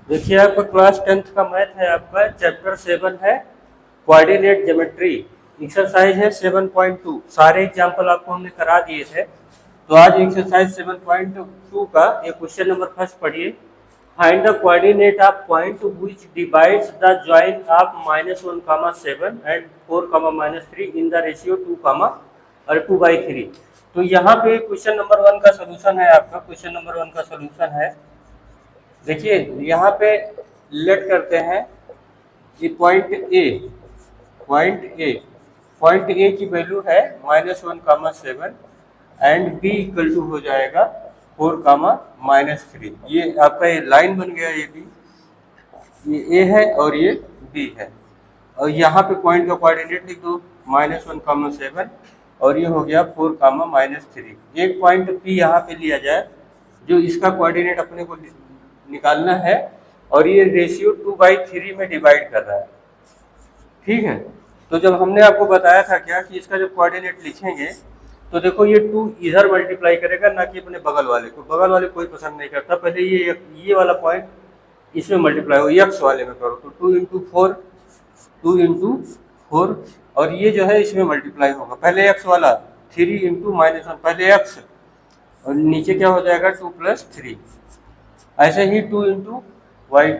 देखिए आपका class 10th का मैथ है, आपका चैप्टर 7 है कोऑर्डिनेट ज्योमेट्री। एक्सरसाइज है 7.2। सारे एग्जांपल आपको हमने करा दिए थे। तो आज एक्सरसाइज 7.2 का ये क्वेश्चन नंबर फर्स्ट पढ़िए। Find the coordinate of point which divides the join of -1, 7 and 4, -3 in the ratio 2, 2/3। तो यहाँ पे क्वेश्चन नंबर 1 का सोल्यूशन है। आपका क्वेश्चन नंबर 1 का सोल्यूशन है, देखिए यहाँ पे लेट करते हैं कि पॉइंट ए की वैल्यू है -1, 7 एंड बी इक्वल टू हो जाएगा 4, -3। ये आपका ये लाइन बन गया। ये बी, ये ए है और ये बी है। और यहाँ पे पॉइंट का कोऑर्डिनेट लिख दो -1, 7 और ये हो गया 4, -3। एक पॉइंट पी यहाँ पे लिया जाए जो इसका कोऑर्डिनेट अपने को निकालना है, और ये रेशियो 2/3 में डिवाइड कर रहा है। ठीक है, तो जब हमने आपको बताया था क्या कि इसका जब कोऑर्डिनेट लिखेंगे तो देखो ये 2 इधर मल्टीप्लाई करेगा, ना कि अपने बगल वाले को। बगल वाले कोई पसंद नहीं करता। पहले ये वाला पॉइंट इसमें मल्टीप्लाई हो, एक्स वाले में करो तो 2 इंटू 4 और ये जो है इसमें मल्टीप्लाई होगा। पहले एक्स वाला 3 इंटू -1, पहले एक्स और नीचे क्या हो जाएगा 2 + 3। ऐसे ही 2 इंटू वाई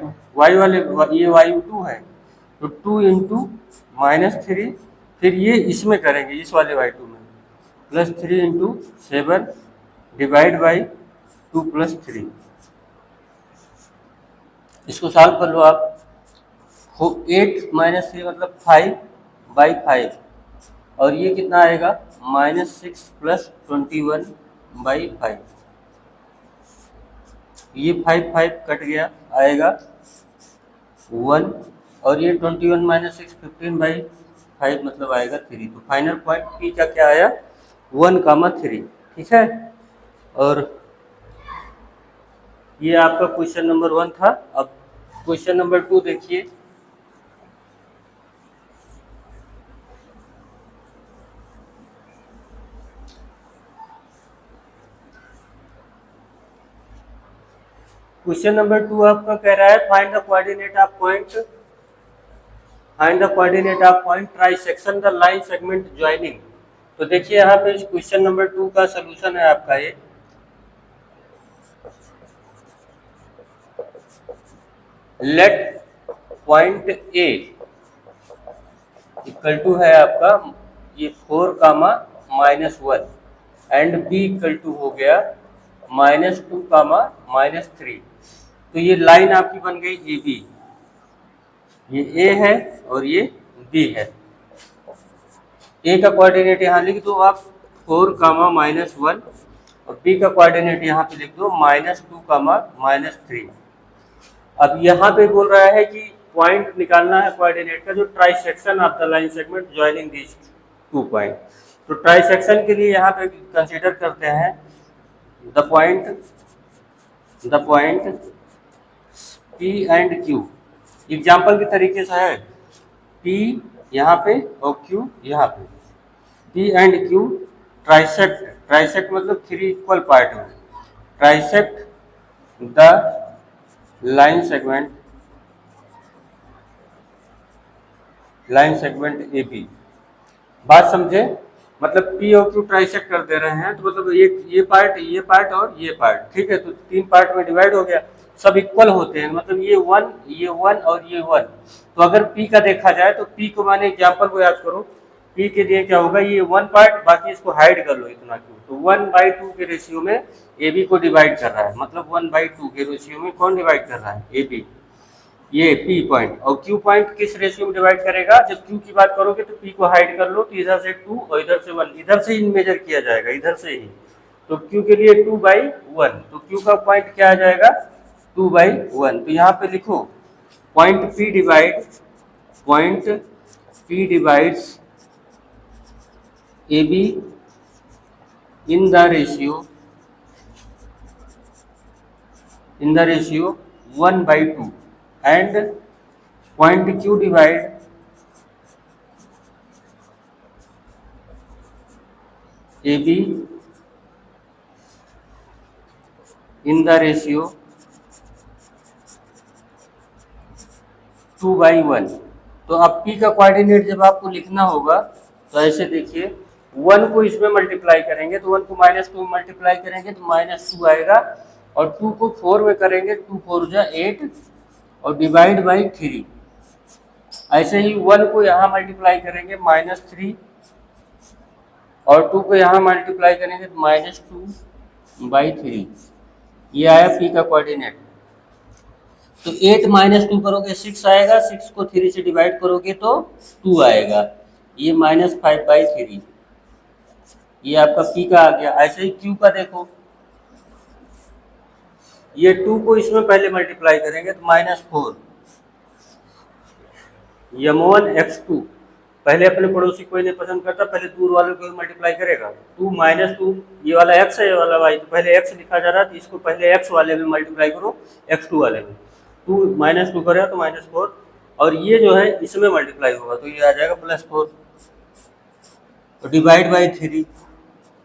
वाले, ये y2 है तो 2 इंटू -3, फिर ये इसमें करेंगे इस वाले y2 में +3 इंटू 7 डिवाइड बाई 2 + 3। इसको सॉल्व कर लो आप। 8 -3 मतलब 5/5 और ये कितना आएगा -6 + 21/5। ये 5 कट गया, आएगा 1 और ये 21 - 6 15/5 मतलब आएगा 3। तो फाइनल पॉइंट पी का क्या आया 1, 3। ठीक है, और ये आपका क्वेश्चन नंबर 1 था। अब क्वेश्चन नंबर 2 देखिए। क्वेश्चन नंबर 2 आपका कह रहा है find the coordinate of point trisection the line segment joining. तो देखिए यहाँ पे क्वेश्चन नंबर 2 का सोल्यूशन है आपका ये। Let point A equal to है आपका ये 4, -1 एंड बी इक्वल टू हो गया -2, -3। तो ये लाइन आपकी बन गई ए बी। ये ए है और ये बी है। ए का कोऑर्डिनेट यहाँ लिख दो आप 4, -1 और बी का कोऑर्डिनेट यहाँ पे लिख दो -2, -3। अब यहाँ पे बोल रहा है कि पॉइंट निकालना है कोऑर्डिनेट का जो trisection of the line segment joining this 2 point. तो ट्राइसेक्शन के लिए यहाँ पे कंसीडर करते हैं the point P and Q। Example के तरीके से है, P यहाँ पे और Q यहाँ पे। P एंड Q ट्राइसेक्ट मतलब 3 इक्वल पार्ट में trisect the line segment A B. बात समझे, मतलब पी और क्यू ट्राइसेक्ट कर दे रहे हैं तो मतलब ये पार्ट और ये पार्ट। ठीक है, तो 3 पार्ट में डिवाइड हो गया, सब इक्वल होते हैं, मतलब ये 1 और ये 1। तो अगर पी का देखा जाए तो पी को माने एग्जाम्पल को याद करो, पी के लिए क्या होगा ये 1 पार्ट, बाकी इसको हाइड कर लो इतना क्यों। तो 1/2 के रेशियो में ए बी को डिवाइड कर रहा है, मतलब 1/2 के रेशियो में कौन डिवाइड कर रहा है ए बी, ये पी पॉइंट। और क्यू पॉइंट किस रेशियो में डिवाइड करेगा, जब क्यू की बात करोगे तो पी को हाइड कर लो, तो इधर से 2 और इधर से 1, इधर से ही मेजर किया जाएगा, इधर से ही। तो क्यू के लिए 2/1, तो क्यू का पॉइंट क्या आ जाएगा 2/1। तो यहाँ पे लिखो point P divides A be in the ratio 1/2 and point Q divide AB in the ratio 2/1। तो अब p का कोऑर्डिनेट जब आपको लिखना होगा तो ऐसे देखिए, 1 को इसमें मल्टीप्लाई करेंगे तो 1 को -2 में मल्टीप्लाई करेंगे तो -2 आएगा, और 2 को 4 में करेंगे 2 4 जा 8 और डिवाइड बाई 3। ऐसे ही 1 को यहाँ मल्टीप्लाई करेंगे -3 और 2 को यहाँ मल्टीप्लाई करेंगे तो -2/3। ये आया p का कोऑर्डिनेट। तो 8 -2 करोगे 6 आएगा, 6 को 3 से डिवाइड करोगे तो 2 आएगा, ये -5/3। ये आपका p का आ गया। ऐसे ही q का देखो, ये 2 को इसमें पहले मल्टीप्लाई करेंगे तो -4 m1 x2। पहले अपने पड़ोसी कोई नहीं पसंद करता, पहले दूर वालों को मल्टीप्लाई करेगा। 2 -2, ये वाला x है, ये वाला y, तो पहले x लिखा जा रहा है तो इसको पहले x वाले में मल्टीप्लाई करो, x2 वाले में। 2 -2 करेगा तो -4, और ये जो है इसमें मल्टीप्लाई होगा तो ये आ जाएगा +4 तो डिवाइड बाई 3।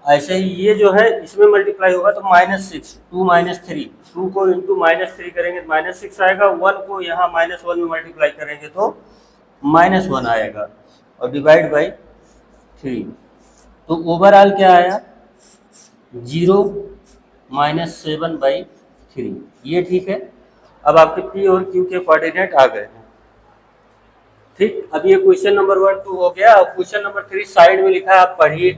ऐसे ही ये जो है इसमें मल्टीप्लाई होगा तो -6, 2 -3, 2 को इंटू -3 करेंगे तो -6 आएगा, 1 को यहाँ -1 में मल्टीप्लाई करेंगे तो -1 आएगा, और डिवाइड बाई 3। तो ओवरऑल क्या आया, 0 -7/3। ये ठीक है। अब आपके p और q के कोऑर्डिनेट आ गए हैं। ठीक, अब ये क्वेश्चन नंबर 1 2 हो गया। अब क्वेश्चन नंबर 3 साइड में लिखा है, आप पढ़िए।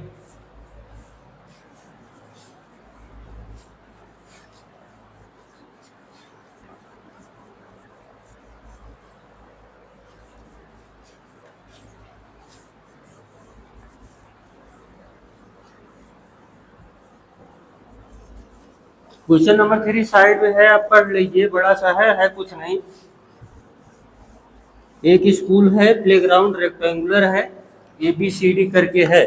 क्वेश्चन नंबर 3 साइड में है, आप पढ़ लीजिए, बड़ा सा है कुछ नहीं। एक स्कूल है, प्लेग्राउंड रेक्टेंगुलर है, ABCD करके है,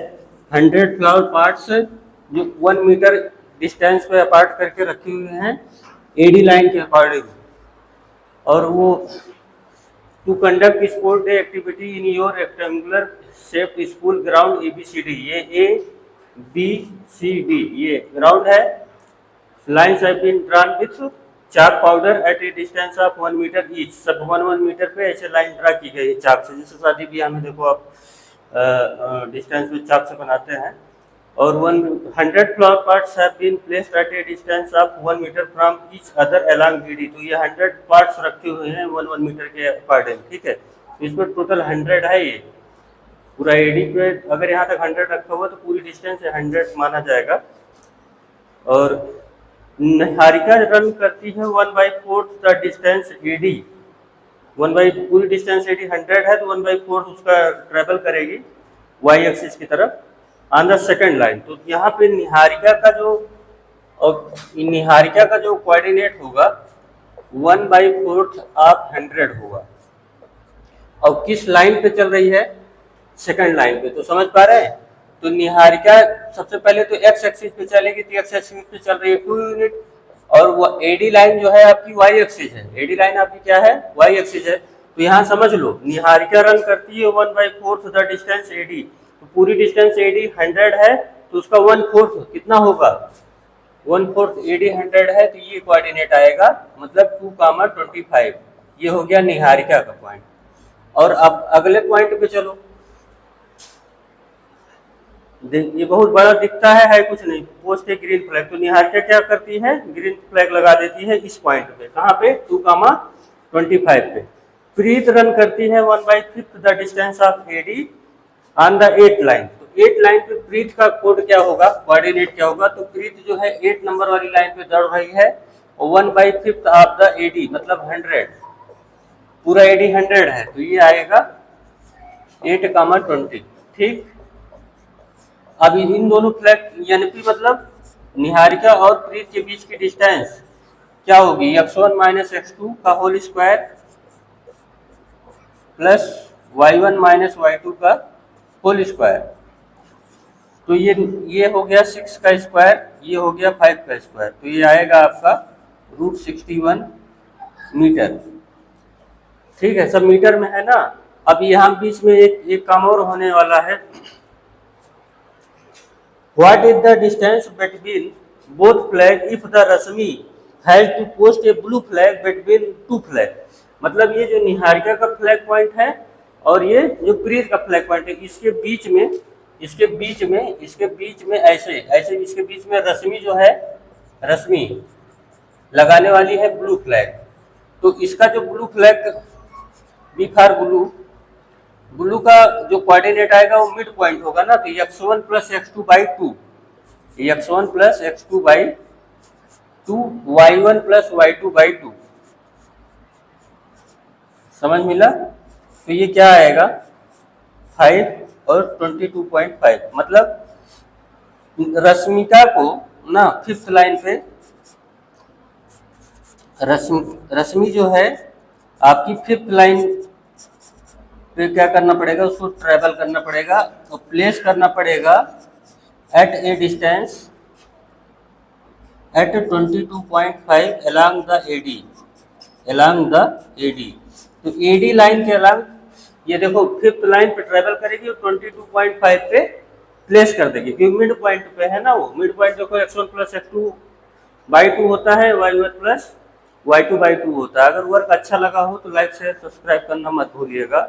100 फ्लावर पार्ट्स जो 1 मीटर डिस्टेंस पे अपार्ट करके रखे हुए हैं AD लाइन के अकॉर्डिंग, और वो to conduct sport day activity in your rectangular shaped school ground ABCD। ये ABCD ये ग्राउंड है। Lines have been drawn with chalk powder at a distance of 1 metre each. सब 1 मीटर पे ऐसे line draw की गई है चाक से, जैसे शादी ब्याह में देखो आप डिस्टेंस में चाक से बनाते हैं। और 100 flower parts have been placed at a distance of 1 metre from each other along BD। तो ये 100 पार्ट्स रखे हुए हैं 1 मीटर के अकॉर्डिंग, ठीक है। इसमें टोटल 100 है। ये पूरा AD पे अगर यहाँ तक 100 रखा हुआ तो पूरी डिस्टेंस 100 माना जाएगा। और निहारिका रन करती है 1/4 द डिस्टेंस AD। पूरी डिस्टेंस AD 100 है तो 1/4 उसका ट्रेवल करेगी y एक्सिस की तरफ ऑन द सेकंड लाइन। तो यहाँ पे निहारिका का जो कोऑर्डिनेट होगा 1/4 ऑफ 100 होगा। और किस लाइन पे चल रही है, सेकंड लाइन पे। तो समझ पा रहे हैं। तो निहारिका सबसे पहले तो x एक्सिस पे चलेगी, तो x एक्सिस पे चल रही है 2 यूनिट, और वो AD लाइन जो है आपकी y एक्सिस है। AD लाइन आपकी क्या है, y एक्सिस है। तो यहाँ समझ लो, निहारिका रन करती है 1/4 द डिस्टेंस AD। तो पूरी डिस्टेंस AD 100 है तो उसका 1/4 कितना होगा, 1/4 AD 100 है तो ये कोऑर्डिनेट आएगा, मतलब 2,25। ये हो गया निहारिका का पॉइंट। और अब अगले पॉइंट पे चलो। ये बहुत बड़ा दिखता है कुछ नहीं, पोस्ट है ग्रीन फ्लैग। तो निहारिका क्या करती है, ग्रीन फ्लैग लगा देती है इस पॉइंट पे। कहाँ पे, 2,25 पे। प्रीत रन करती है 1/5 the distance of AD on the 8 line. तो 8 लाइन पे प्रीत का कोड क्या होगा, कोऑर्डिनेट क्या होगा। तो प्रीत जो है 8 नंबर वाली लाइन पे दौड़ रही है, और 1/5 ऑफ द AD मतलब 100, पूरा AD 100 है तो ये आएगा 8,20। ठीक। अब इन दोनों फ्लैग NP मतलब निहारिका और प्रीत के बीच की डिस्टेंस क्या होगी, x1 - x2 का whole square plus y1 - y2 का होल स्क्वायर। तो ये हो गया 6 का स्क्वायर, ये हो गया 5 का स्क्वायर। तो ये आएगा आपका √61 मीटर। ठीक है, सब मीटर में है ना। अब यहाँ बीच में एक काम और होने वाला है। What is the distance between both flag if the Rasmi has to post a blue flag between two flag? मतलब ये जो निहारिका का फ्लैग पॉइंट है और ये जो प्रीत का फ्लैग पॉइंट है, इसके बीच में ऐसे ऐसे इसके बीच में रश्मि जो है, रश्मि लगाने वाली है ब्लू फ्लैग। तो इसका जो blue flag, B for blue, blue का जो कोऑर्डिनेट आएगा वो मिड पॉइंट होगा ना, तो x1 plus x2 by two, x1 plus x2 by two, y1 plus y2 by two. समझ मिला? तो ये क्या आएगा 5 और 22.5। मतलब रश्मिका को ना फिफ्थ लाइन पे रश्मि जो है आपकी फिफ्थ लाइन पे क्या करना पड़ेगा, उसको ट्रेवल करना पड़ेगा और प्लेस करना पड़ेगा at a distance at 22.5 along the AD। तो AD लाइन के अलॉन्ग ये देखो फिफ्थ लाइन पे ट्रेवल करेगी और 22.5 पे प्लेस कर देगी, क्योंकि मिड पॉइंट पे है ना वो। मिड पॉइंट देखो x1 plus x2 by two होता है, y1 plus y2 by two होता है। अगर वर्क अच्छा लगा हो तो लाइक शेयर सब्सक्राइब करना मत भूलिएगा।